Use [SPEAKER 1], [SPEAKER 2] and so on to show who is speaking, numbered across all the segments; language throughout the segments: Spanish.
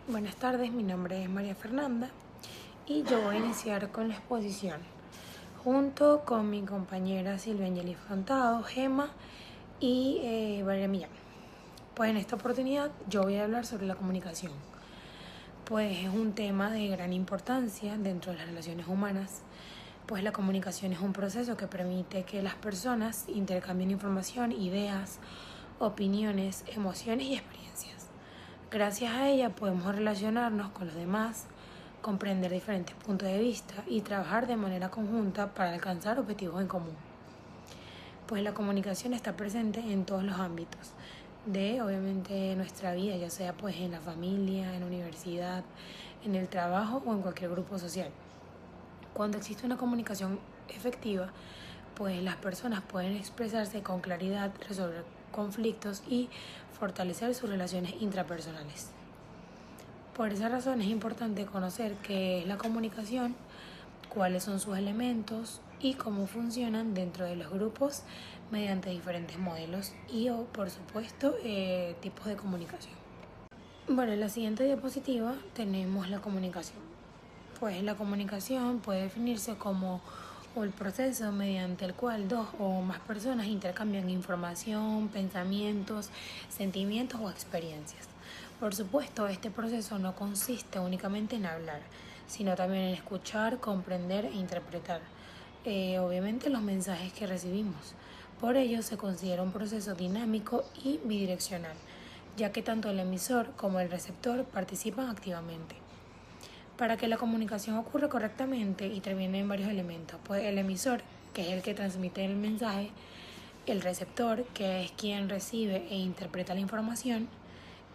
[SPEAKER 1] Buenas tardes, mi nombre es María Fernanda y yo voy a iniciar con la exposición junto con mi compañera Silvia Angeli Frontado, Gema y Valeria Millán. Pues en esta oportunidad yo voy a hablar sobre la comunicación, pues es un tema de gran importancia dentro de las relaciones humanas, pues la comunicación es un proceso que permite que las personas intercambien información, ideas, opiniones, emociones y experiencias. Gracias a ella podemos relacionarnos con los demás, comprender diferentes puntos de vista y trabajar de manera conjunta para alcanzar objetivos en común. Pues la comunicación está presente en todos los ámbitos de, obviamente, nuestra vida, ya sea pues en la familia, en la universidad, en el trabajo o en cualquier grupo social. Cuando existe una comunicación efectiva, pues las personas pueden expresarse con claridad, resolver conflictos y fortalecer sus relaciones intrapersonales. Por esa razón es importante conocer qué es la comunicación, cuáles son sus elementos y cómo funcionan dentro de los grupos mediante diferentes modelos y por supuesto tipos de comunicación. Bueno, en la siguiente diapositiva tenemos la comunicación. Pues la comunicación puede definirse como el proceso mediante el cual dos o más personas intercambian información, pensamientos, sentimientos o experiencias. Por supuesto, este proceso no consiste únicamente en hablar, sino también en escuchar, comprender e interpretar, obviamente, los mensajes que recibimos. Por ello, se considera un proceso dinámico y bidireccional, ya que tanto el emisor como el receptor participan activamente. Para que la comunicación ocurra correctamente intervienen varios elementos, pues el emisor, que es el que transmite el mensaje, el receptor, que es quien recibe e interpreta la información,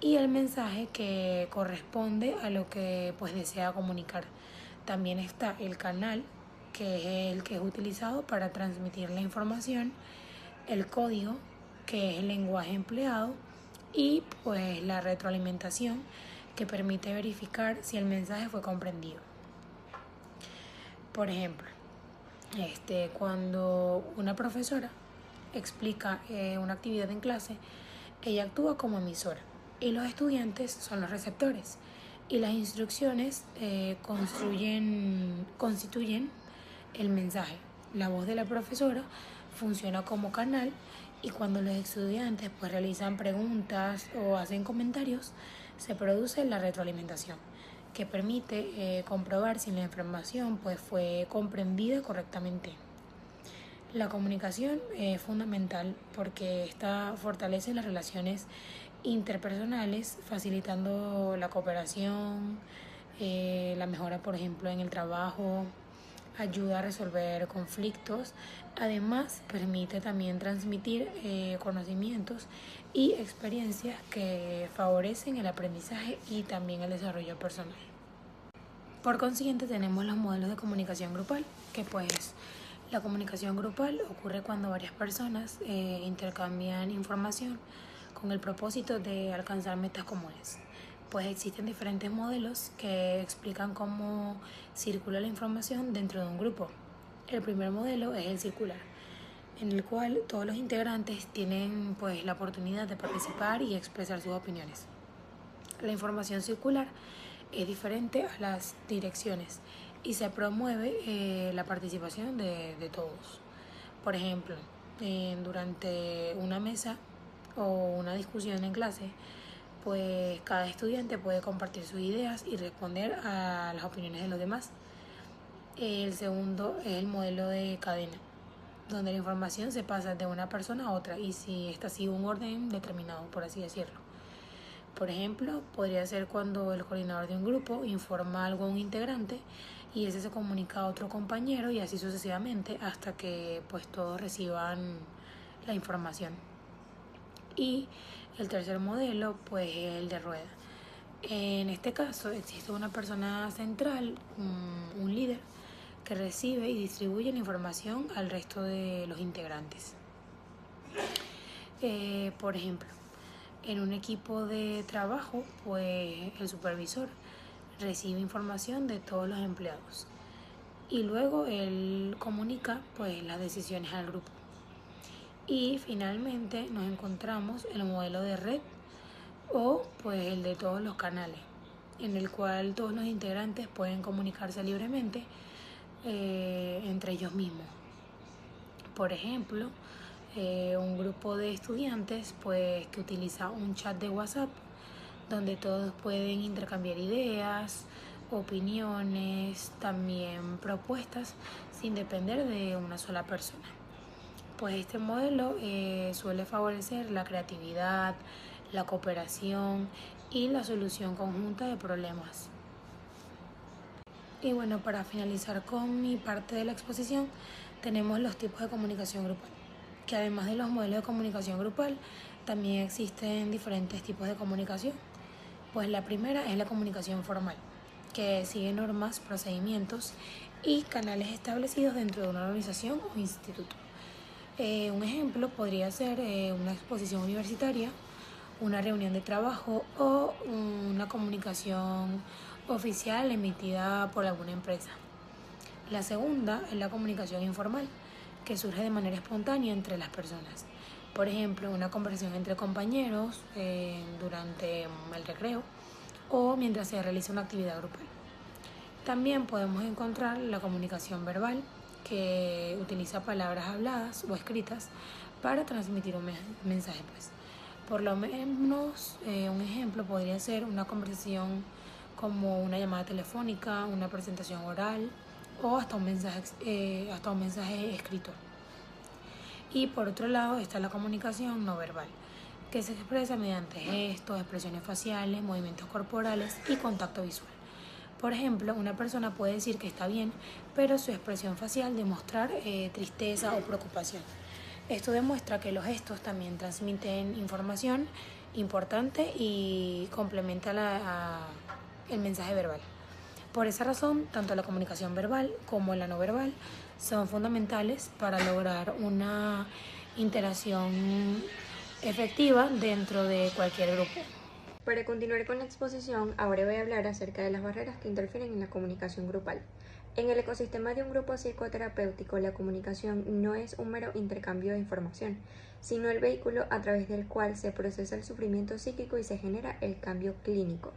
[SPEAKER 1] y el mensaje que corresponde a lo que pues desea comunicar. También está el canal, que es el que es utilizado para transmitir la información, el código, que es el lenguaje empleado, y pues la retroalimentación, que permite verificar si el mensaje fue comprendido. Por ejemplo, cuando una profesora explica una actividad en clase, ella actúa como emisora y los estudiantes son los receptores, y las instrucciones constituyen el mensaje. La voz de la profesora funciona como canal, y cuando los estudiantes pues realizan preguntas o hacen comentarios, se produce la retroalimentación, que permite comprobar si la información pues fue comprendida correctamente. La comunicación es fundamental porque esta fortalece las relaciones interpersonales, facilitando la cooperación, la mejora, por ejemplo, en el trabajo, ayuda a resolver conflictos. Además, permite también transmitir conocimientos y experiencias que favorecen el aprendizaje y también el desarrollo personal. Por consiguiente, tenemos los modelos de comunicación grupal, que pues la comunicación grupal ocurre cuando varias personas intercambian información con el propósito de alcanzar metas comunes. Pues existen diferentes modelos que explican cómo circula la información dentro de un grupo. El primer modelo es el circular, en el cual todos los integrantes tienen pues la oportunidad de participar y expresar sus opiniones. La información circular es diferente a las direcciones y se promueve la participación de todos. Por ejemplo, durante una mesa o una discusión en clase, pues cada estudiante puede compartir sus ideas y responder a las opiniones de los demás. El segundo es el modelo de cadena, donde la información se pasa de una persona a otra y si esta sigue un orden determinado, por así decirlo. Por ejemplo, podría ser cuando el coordinador de un grupo informa algo a un integrante y ese se comunica a otro compañero, y así sucesivamente hasta que pues todos reciban la información. Y el tercer modelo pues es el de rueda. En este caso existe una persona central, un líder, que recibe y distribuye la información al resto de los integrantes. Por ejemplo, en un equipo de trabajo, pues el supervisor recibe información de todos los empleados y luego él comunica pues las decisiones al grupo. Y finalmente nos encontramos el modelo de red, o pues el de todos los canales, en el cual todos los integrantes pueden comunicarse libremente entre ellos mismos. Por ejemplo, un grupo de estudiantes pues, que utiliza un chat de WhatsApp donde todos pueden intercambiar ideas, opiniones, también propuestas sin depender de una sola persona. Pues este modelo suele favorecer la creatividad, la cooperación y la solución conjunta de problemas. Y bueno, para finalizar con mi parte de la exposición, tenemos los tipos de comunicación grupal, que además de los modelos de comunicación grupal, también existen diferentes tipos de comunicación. Pues la primera es la comunicación formal, que sigue normas, procedimientos y canales establecidos dentro de una organización o instituto. Un ejemplo podría ser una exposición universitaria, una reunión de trabajo o una comunicación oficial emitida por alguna empresa. La segunda es la comunicación informal, que surge de manera espontánea entre las personas. Por ejemplo, una conversación entre compañeros durante el recreo o mientras se realiza una actividad grupal. También podemos encontrar la comunicación verbal, que utiliza palabras habladas o escritas para transmitir un mensaje. Por lo menos, un ejemplo podría ser una conversación como una llamada telefónica, una presentación oral o hasta un mensaje escrito. Y por otro lado está la comunicación no verbal, que se expresa mediante gestos, expresiones faciales, movimientos corporales y contacto visual. Por ejemplo, una persona puede decir que está bien, pero su expresión facial demostrar tristeza o preocupación. Esto demuestra que los gestos también transmiten información importante y complementa el mensaje verbal. Por esa razón, tanto la comunicación verbal como la no verbal son fundamentales para lograr una interacción efectiva dentro de cualquier grupo.
[SPEAKER 2] Para continuar con la exposición, ahora voy a hablar acerca de las barreras que interfieren en la comunicación grupal. En el ecosistema de un grupo psicoterapéutico, la comunicación no es un mero intercambio de información, sino el vehículo a través del cual se procesa el sufrimiento psíquico y se genera el cambio clínico.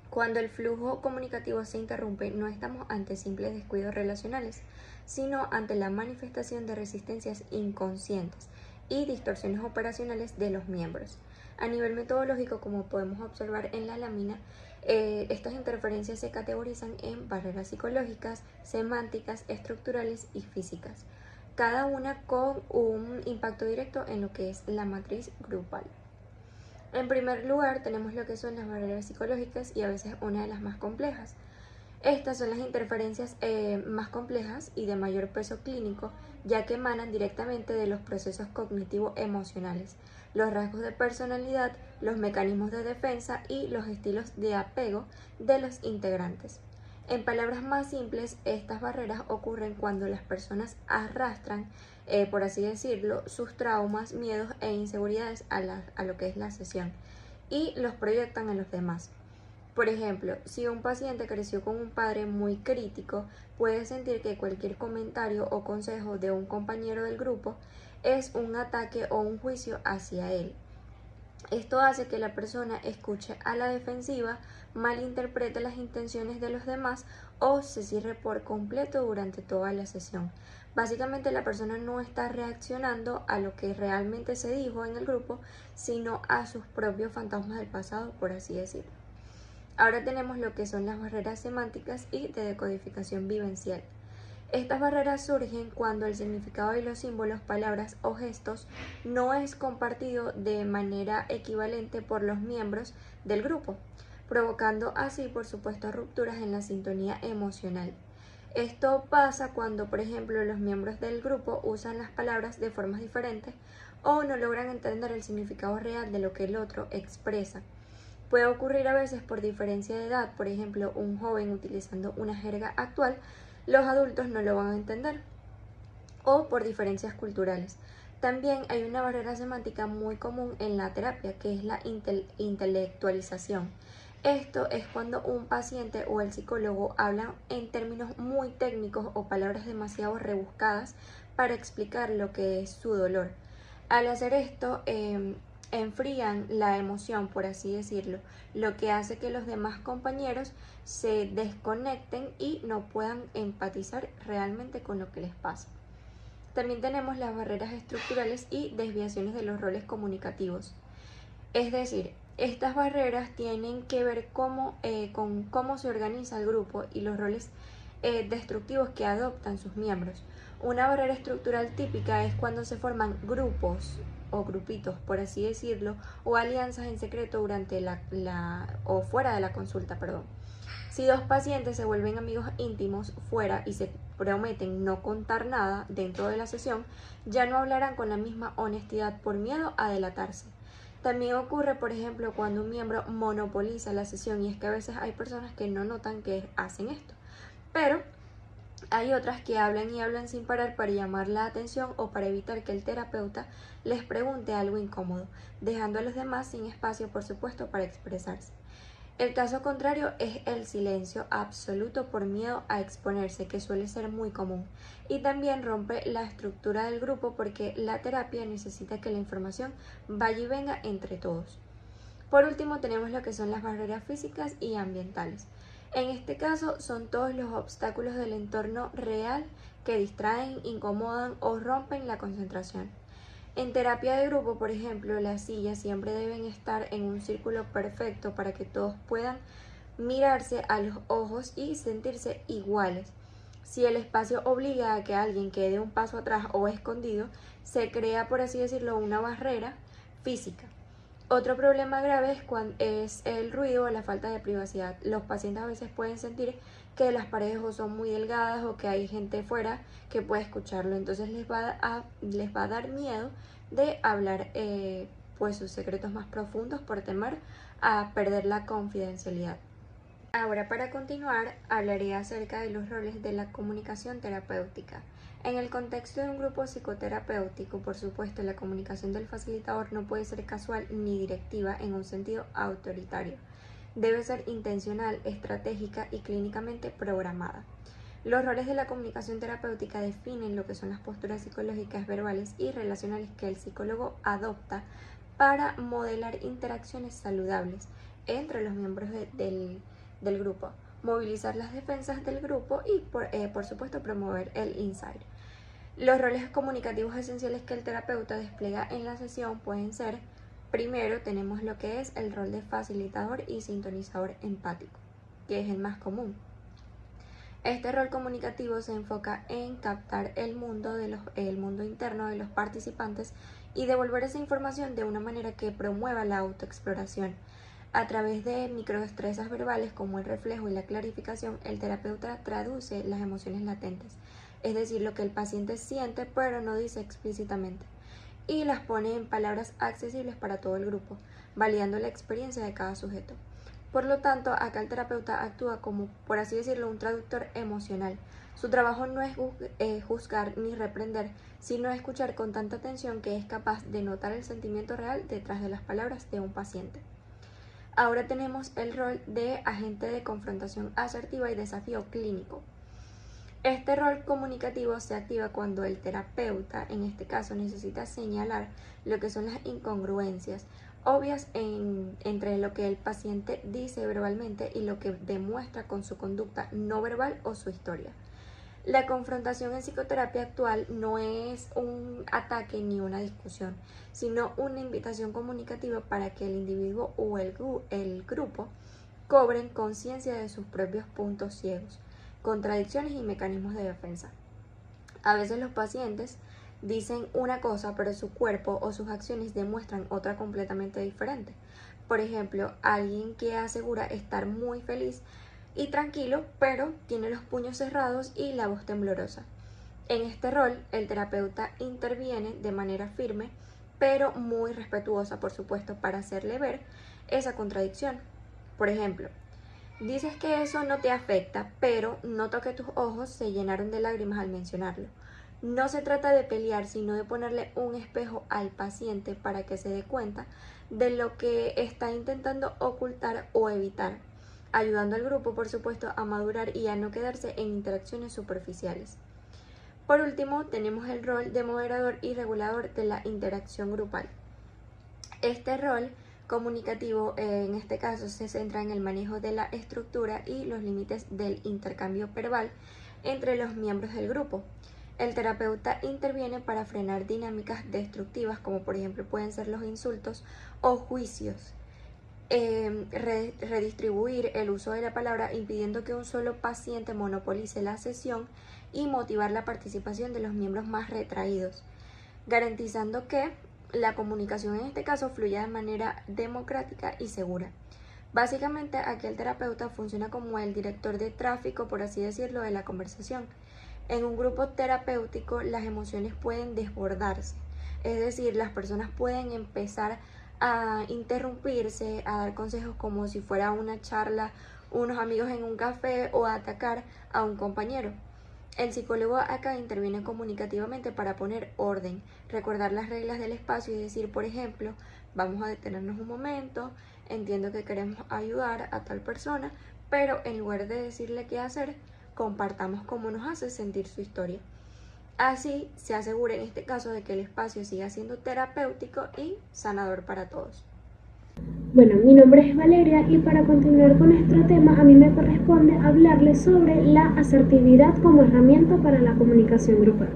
[SPEAKER 2] Cuando el flujo comunicativo se interrumpe, no estamos ante simples descuidos relacionales, sino ante la manifestación de resistencias inconscientes y distorsiones operacionales de los miembros. A nivel metodológico, como podemos observar en la lámina, estas interferencias se categorizan en barreras psicológicas, semánticas, estructurales y físicas, cada una con un impacto directo en lo que es la matriz grupal. En primer lugar, tenemos lo que son las barreras psicológicas y a veces una de las más complejas. Estas son las interferencias más complejas y de mayor peso clínico, ya que emanan directamente de los procesos cognitivo-emocionales, los rasgos de personalidad, los mecanismos de defensa y los estilos de apego de los integrantes. En palabras más simples, estas barreras ocurren cuando las personas arrastran, por así decirlo, sus traumas, miedos e inseguridades a lo que es la sesión y los proyectan en los demás. Por ejemplo, si un paciente creció con un padre muy crítico, puede sentir que cualquier comentario o consejo de un compañero del grupo es un ataque o un juicio hacia él. Esto hace que la persona escuche a la defensiva, malinterprete las intenciones de los demás o se cierre por completo durante toda la sesión. Básicamente la persona no está reaccionando a lo que realmente se dijo en el grupo, sino a sus propios fantasmas del pasado, por así decirlo. Ahora tenemos lo que son las barreras semánticas y de decodificación vivencial. Estas barreras surgen cuando el significado de los símbolos, palabras o gestos no es compartido de manera equivalente por los miembros del grupo, provocando así, por supuesto, rupturas en la sintonía emocional. Esto pasa cuando, por ejemplo, los miembros del grupo usan las palabras de formas diferentes o no logran entender el significado real de lo que el otro expresa. Puede ocurrir a veces por diferencia de edad, por ejemplo, un joven utilizando una jerga actual, los adultos no lo van a entender, o por diferencias culturales. También hay una barrera semántica muy común en la terapia, que es la intelectualización. Esto es cuando un paciente o el psicólogo hablan en términos muy técnicos o palabras demasiado rebuscadas para explicar lo que es su dolor. Al hacer esto, enfrían la emoción, por así decirlo, lo que hace que los demás compañeros se desconecten y no puedan empatizar realmente con lo que les pasa. También tenemos las barreras estructurales y desviaciones de los roles comunicativos. Es decir, estas barreras tienen que ver con cómo se organiza el grupo y los roles destructivos que adoptan sus miembros. Una barrera estructural típica es cuando se forman grupos o grupitos, por así decirlo, o alianzas en secreto durante o fuera de la consulta, perdón. Si dos pacientes se vuelven amigos íntimos fuera y se prometen no contar nada dentro de la sesión, ya no hablarán con la misma honestidad por miedo a delatarse. También ocurre, por ejemplo, cuando un miembro monopoliza la sesión, y es que a veces hay personas que no notan que hacen esto, pero hay otras que hablan y hablan sin parar para llamar la atención o para evitar que el terapeuta les pregunte algo incómodo, dejando a los demás sin espacio, por supuesto, para expresarse. El caso contrario es el silencio absoluto por miedo a exponerse, que suele ser muy común, y también rompe la estructura del grupo porque la terapia necesita que la información vaya y venga entre todos. Por último, tenemos lo que son las barreras físicas y ambientales. En este caso son todos los obstáculos del entorno real que distraen, incomodan o rompen la concentración. En terapia de grupo, por ejemplo, las sillas siempre deben estar en un círculo perfecto para que todos puedan mirarse a los ojos y sentirse iguales. Si el espacio obliga a que alguien quede un paso atrás o escondido, se crea, por así decirlo, una barrera física. Otro problema grave es el ruido o la falta de privacidad. Los pacientes a veces pueden sentir que las paredes o son muy delgadas o que hay gente fuera que puede escucharlo, entonces les va a dar miedo de hablar pues sus secretos más profundos por temor a perder la confidencialidad. Ahora, para continuar, hablaré acerca de los roles de la comunicación terapéutica. En el contexto de un grupo psicoterapéutico, por supuesto, la comunicación del facilitador no puede ser casual ni directiva en un sentido autoritario. Debe ser intencional, estratégica y clínicamente programada. Los roles de la comunicación terapéutica definen lo que son las posturas psicológicas, verbales y relacionales que el psicólogo adopta para modelar interacciones saludables entre los miembros del grupo, movilizar las defensas del grupo y, por supuesto, promover el insight. Los roles comunicativos esenciales que el terapeuta despliega en la sesión pueden ser: primero, tenemos lo que es el rol de facilitador y sintonizador empático, que es el más común. Este rol comunicativo se enfoca en captar el mundo interno de los participantes y devolver esa información de una manera que promueva la autoexploración. A través de microdestrezas verbales como el reflejo y la clarificación, el terapeuta traduce las emociones latentes, es decir, lo que el paciente siente pero no dice explícitamente, y las pone en palabras accesibles para todo el grupo, validando la experiencia de cada sujeto. Por lo tanto, acá el terapeuta actúa como, por así decirlo, un traductor emocional. Su trabajo no es juzgar ni reprender, sino escuchar con tanta atención que es capaz de notar el sentimiento real detrás de las palabras de un paciente. Ahora tenemos el rol de agente de confrontación asertiva y desafío clínico. Este rol comunicativo se activa cuando el terapeuta, en este caso, necesita señalar lo que son las incongruencias obvias entre lo que el paciente dice verbalmente y lo que demuestra con su conducta no verbal o su historia. La confrontación en psicoterapia actual no es un ataque ni una discusión, sino una invitación comunicativa para que el individuo o el grupo cobren conciencia de sus propios puntos ciegos, contradicciones y mecanismos de defensa. A veces los pacientes dicen una cosa, pero su cuerpo o sus acciones demuestran otra completamente diferente. Por ejemplo, alguien que asegura estar muy feliz y tranquilo, pero tiene los puños cerrados y la voz temblorosa. En este rol, el terapeuta interviene de manera firme, pero muy respetuosa, por supuesto, para hacerle ver esa contradicción. Por ejemplo, dices que eso no te afecta, pero noto que tus ojos se llenaron de lágrimas al mencionarlo. No se trata de pelear, sino de ponerle un espejo al paciente para que se dé cuenta de lo que está intentando ocultar o evitar, ayudando al grupo, por supuesto, a madurar y a no quedarse en interacciones superficiales. Por último, tenemos el rol de moderador y regulador de la interacción grupal. Este rol comunicativo en este caso se centra en el manejo de la estructura y los límites del intercambio verbal entre los miembros del grupo. El terapeuta interviene para frenar dinámicas destructivas como por ejemplo pueden ser los insultos o juicios. Redistribuir el uso de la palabra impidiendo que un solo paciente monopolice la sesión y motivar la participación de los miembros más retraídos, garantizando que la comunicación en este caso fluya de manera democrática y segura. Básicamente aquí el terapeuta funciona como el director de tráfico, por así decirlo, de la conversación. En un grupo terapéutico las emociones pueden desbordarse, es decir, las personas pueden empezar a interrumpirse, a dar consejos como si fuera una charla, unos amigos en un café o a atacar a un compañero. El psicólogo acá interviene comunicativamente para poner orden, recordar las reglas del espacio y decir, por ejemplo, vamos a detenernos un momento, entiendo que queremos ayudar a tal persona, pero en lugar de decirle qué hacer, compartamos cómo nos hace sentir su historia. Así se asegura en este caso de que el espacio siga siendo terapéutico y sanador para todos.
[SPEAKER 3] Bueno, mi nombre es Valeria y para continuar con nuestro tema a mí me corresponde hablarles sobre la asertividad como herramienta para la comunicación grupal.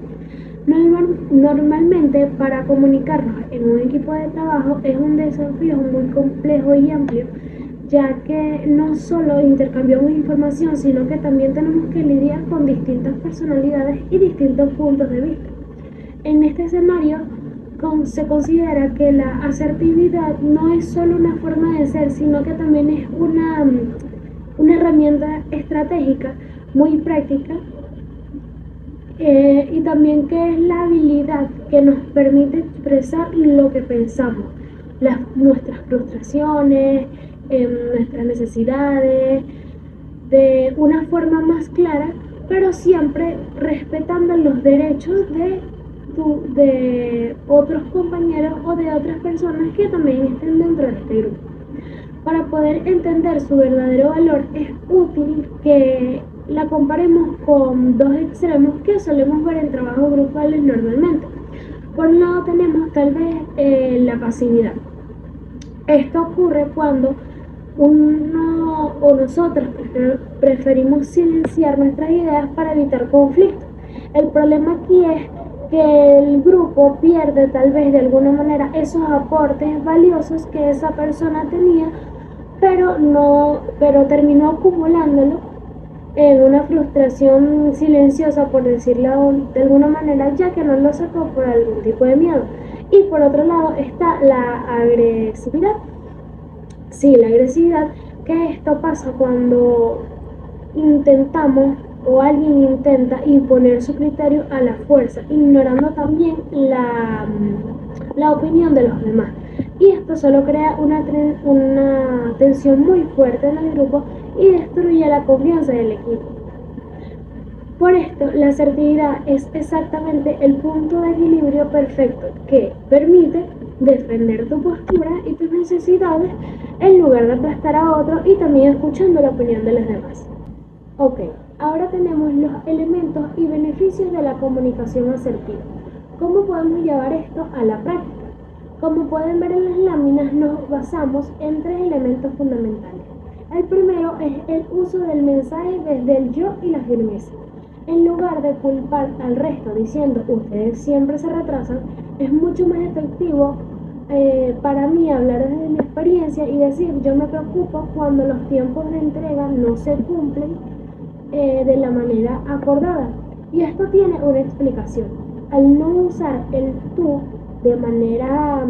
[SPEAKER 3] Normalmente para comunicarnos en un equipo de trabajo es un desafío muy complejo y amplio, ya que no solo intercambiamos información, sino que también tenemos que lidiar con distintas personalidades y distintos puntos de vista. En este escenario se considera que la asertividad no es solo una forma de ser, sino que también es una herramienta estratégica muy práctica y también que es la habilidad que nos permite expresar lo que pensamos, nuestras frustraciones, nuestras necesidades, de una forma más clara, pero siempre respetando los derechos de otros compañeros o de otras personas que también estén dentro de este grupo. Para poder entender su verdadero valor es útil que la comparemos con dos extremos que solemos ver en trabajos grupales normalmente. Por un lado tenemos tal vez la pasividad. Esto ocurre cuando uno o nosotros preferimos silenciar nuestras ideas para evitar conflictos. El problema aquí es que el grupo pierde tal vez de alguna manera esos aportes valiosos que esa persona tenía, pero terminó acumulándolo en una frustración silenciosa, por decirlo de alguna manera, ya que no lo sacó por algún tipo de miedo. Y por otro lado está la agresividad. Sí, la agresividad, que esto pasa cuando intentamos o alguien intenta imponer su criterio a la fuerza, ignorando también la opinión de los demás. Y esto solo crea una tensión muy fuerte en el grupo y destruye la confianza del equipo. Por esto, la asertividad es exactamente el punto de equilibrio perfecto que permite defender tu postura y tus necesidades en lugar de aplastar a otro y también escuchando la opinión de los demás. Ok, ahora tenemos los elementos y beneficios de la comunicación asertiva. ¿Cómo podemos llevar esto a la práctica? Como pueden ver en las láminas, nos basamos en 3 elementos fundamentales. El primero es el uso del mensaje desde el yo y la firmeza. En lugar de culpar al resto diciendo ustedes siempre se retrasan, es mucho más efectivo para mí hablar desde mi experiencia y decir yo me preocupo cuando los tiempos de entrega no se cumplen de la manera acordada. Y esto tiene una explicación. Al no usar el tú de manera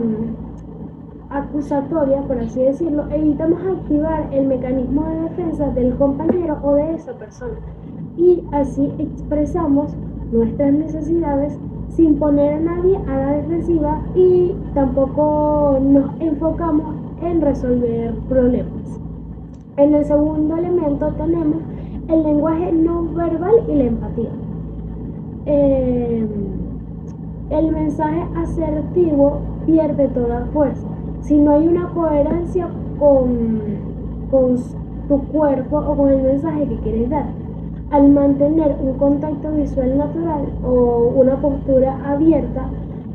[SPEAKER 3] acusatoria, por así decirlo, evitamos activar el mecanismo de defensa del compañero o de esa persona. Y así expresamos nuestras necesidades sin poner a nadie a la defensiva y tampoco nos enfocamos en resolver problemas. En el segundo elemento tenemos el lenguaje no verbal y la empatía. El mensaje asertivo pierde toda fuerza si no hay una coherencia con tu cuerpo o con el mensaje que quieres dar. Al mantener un contacto visual natural o una postura abierta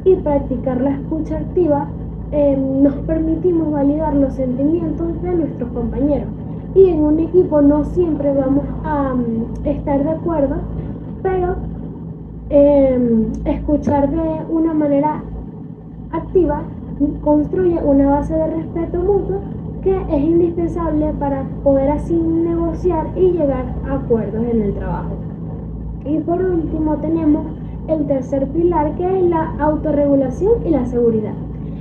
[SPEAKER 3] y practicar la escucha activa, nos permitimos validar los sentimientos de nuestros compañeros. Y en un equipo no siempre vamos a estar de acuerdo, pero escuchar de una manera activa construye una base de respeto mutuo que es indispensable para poder así negociar y llegar a acuerdos en el trabajo. Y por último tenemos el tercer pilar, que es la autorregulación y la seguridad.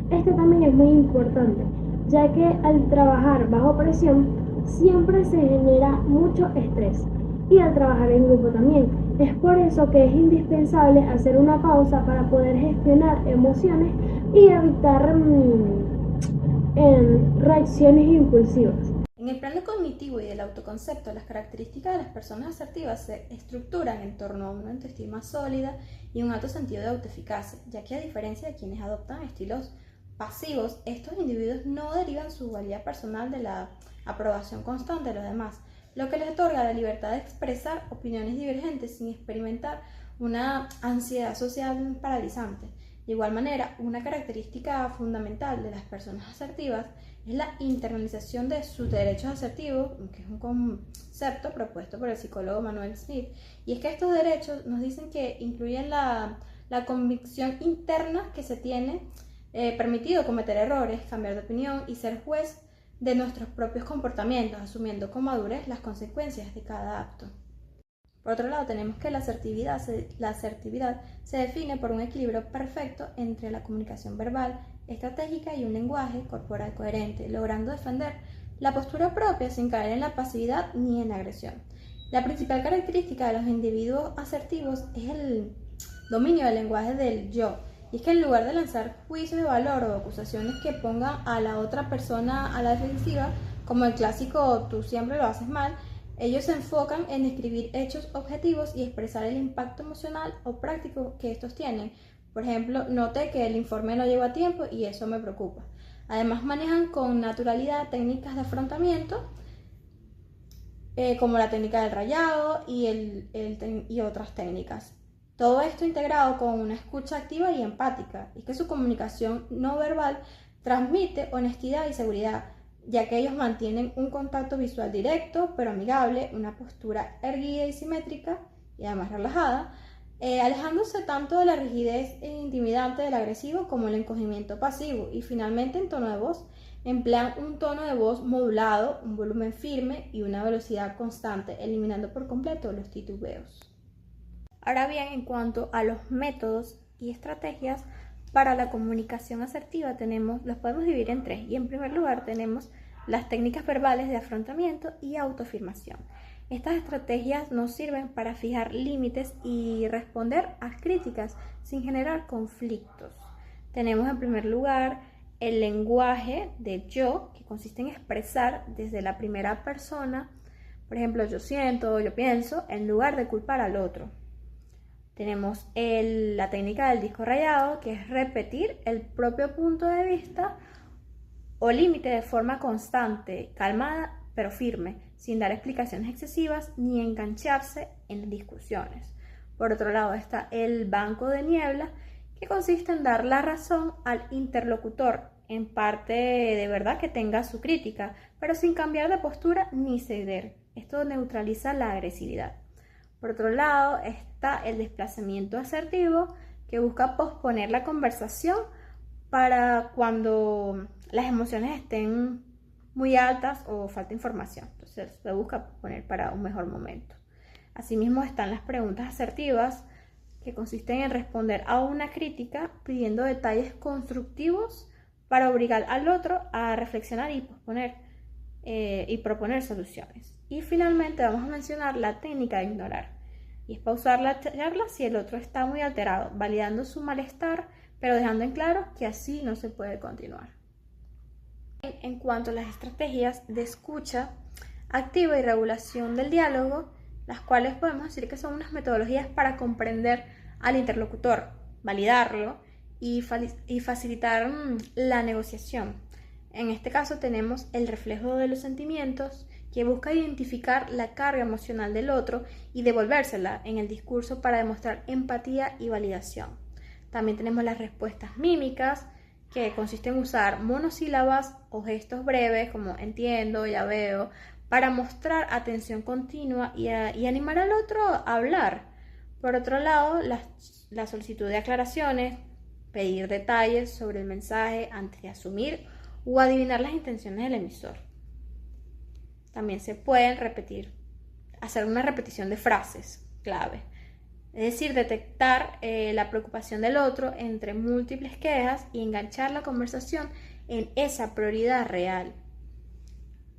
[SPEAKER 3] Este también es muy importante, ya que al trabajar bajo presión siempre se genera mucho estrés, y al trabajar en grupo también. Es por eso que es indispensable hacer una pausa para poder gestionar emociones y evitar reacciones impulsivas.
[SPEAKER 4] En el plano cognitivo y del autoconcepto, las características de las personas asertivas se estructuran en torno a una autoestima sólida y un alto sentido de autoeficacia, ya que a diferencia de quienes adoptan estilos pasivos, estos individuos no derivan su valía personal de la aprobación constante de los demás, lo que les otorga la libertad de expresar opiniones divergentes sin experimentar una ansiedad social paralizante. De igual manera, una característica fundamental de las personas asertivas es la internalización de sus derechos asertivos, que es un concepto propuesto por el psicólogo Manuel Smith, y es que estos derechos nos dicen que incluyen la convicción interna que se tiene permitido cometer errores, cambiar de opinión y ser juez de nuestros propios comportamientos, asumiendo con madurez las consecuencias de cada acto. Por otro lado, tenemos que la asertividad se define por un equilibrio perfecto entre la comunicación verbal, estratégica y un lenguaje corporal coherente, logrando defender la postura propia sin caer en la pasividad ni en la agresión. La principal característica de los individuos asertivos es el dominio del lenguaje del yo, y es que en lugar de lanzar juicios de valor o acusaciones que pongan a la otra persona a la defensiva, como el clásico "tú siempre lo haces mal", ellos se enfocan en describir hechos objetivos y expresar el impacto emocional o práctico que estos tienen. Por ejemplo, noté que el informe no llegó a tiempo y eso me preocupa. Además, manejan con naturalidad técnicas de afrontamiento, como la técnica del rayado y otras técnicas. Todo esto integrado con una escucha activa y empática, y que su comunicación no verbal transmite honestidad y seguridad, ya que ellos mantienen un contacto visual directo pero amigable, una postura erguida y simétrica y además relajada, alejándose tanto de la rigidez intimidante del agresivo como el encogimiento pasivo, y finalmente en tono de voz, emplean un tono de voz modulado, un volumen firme y una velocidad constante, eliminando por completo los titubeos. Ahora bien, en cuanto a los métodos y estrategias para la comunicación asertiva, los podemos dividir en tres, y en primer lugar tenemos las técnicas verbales de afrontamiento y autoafirmación. Estas estrategias nos sirven para fijar límites y responder a críticas sin generar conflictos. Tenemos en primer lugar el lenguaje de yo, que consiste en expresar desde la primera persona, por ejemplo, yo siento, yo pienso, en lugar de culpar al otro. Tenemos la técnica del disco rayado, que es repetir el propio punto de vista o límite de forma constante, calmada pero firme, sin dar explicaciones excesivas ni engancharse en discusiones. Por otro lado está el banco de niebla, que consiste en dar la razón al interlocutor, en parte de verdad que tenga su crítica, pero sin cambiar de postura ni ceder. Esto neutraliza la agresividad. Por otro lado está el desplazamiento asertivo, que busca posponer la conversación para cuando las emociones estén muy altas o falta información. Entonces se busca posponer para un mejor momento. Asimismo están las preguntas asertivas, que consisten en responder a una crítica pidiendo detalles constructivos para obligar al otro a reflexionar y proponer soluciones. Y finalmente vamos a mencionar la técnica de ignorar, y es pausar la charla si el otro está muy alterado, validando su malestar, pero dejando en claro que así no se puede continuar. En cuanto a las estrategias de escucha activa y regulación del diálogo, las cuales podemos decir que son unas metodologías para comprender al interlocutor, validarlo y facilitar la negociación. En este caso tenemos el reflejo de los sentimientos, que busca identificar la carga emocional del otro y devolvérsela en el discurso para demostrar empatía y validación. También tenemos las respuestas mímicas, que consiste en usar monosílabas o gestos breves como entiendo, ya veo, para mostrar atención continua y animar al otro a hablar. Por otro lado, la solicitud de aclaraciones, pedir detalles sobre el mensaje antes de asumir o adivinar las intenciones del emisor. También se pueden hacer una repetición de frases clave. Es decir, detectar la preocupación del otro entre múltiples quejas y enganchar la conversación en esa prioridad real.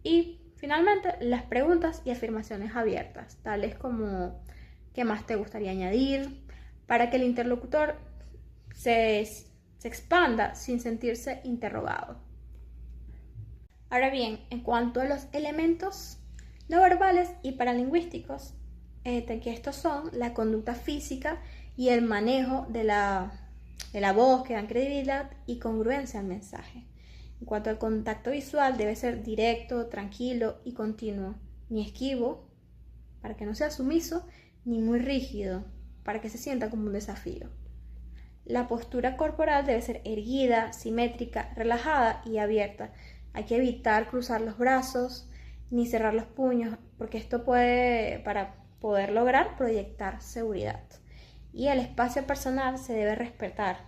[SPEAKER 4] Y finalmente, las preguntas y afirmaciones abiertas, tales como ¿qué más te gustaría añadir? Para que el interlocutor se expanda sin sentirse interrogado. Ahora bien, en cuanto a los elementos no verbales y paralingüísticos, que estos son la conducta física y el manejo de la voz que dan credibilidad y congruencia al mensaje. En cuanto al contacto visual, debe ser directo, tranquilo y continuo, ni esquivo, para que no sea sumiso, ni muy rígido, para que se sienta como un desafío. La postura corporal debe ser erguida, simétrica, relajada y abierta. Hay que evitar cruzar los brazos ni cerrar los puños, porque esto para poder lograr proyectar seguridad. Y el espacio personal se debe respetar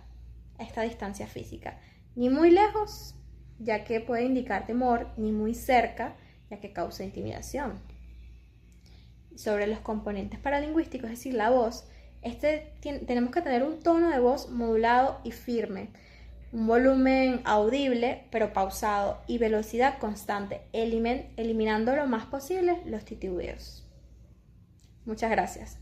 [SPEAKER 4] a esta distancia física, ni muy lejos, ya que puede indicar temor, ni muy cerca, ya que causa intimidación. Sobre los componentes paralingüísticos, es decir, la voz, tenemos que tener un tono de voz modulado y firme, un volumen audible pero pausado y velocidad constante, eliminando lo más posible los titubeos. Muchas gracias.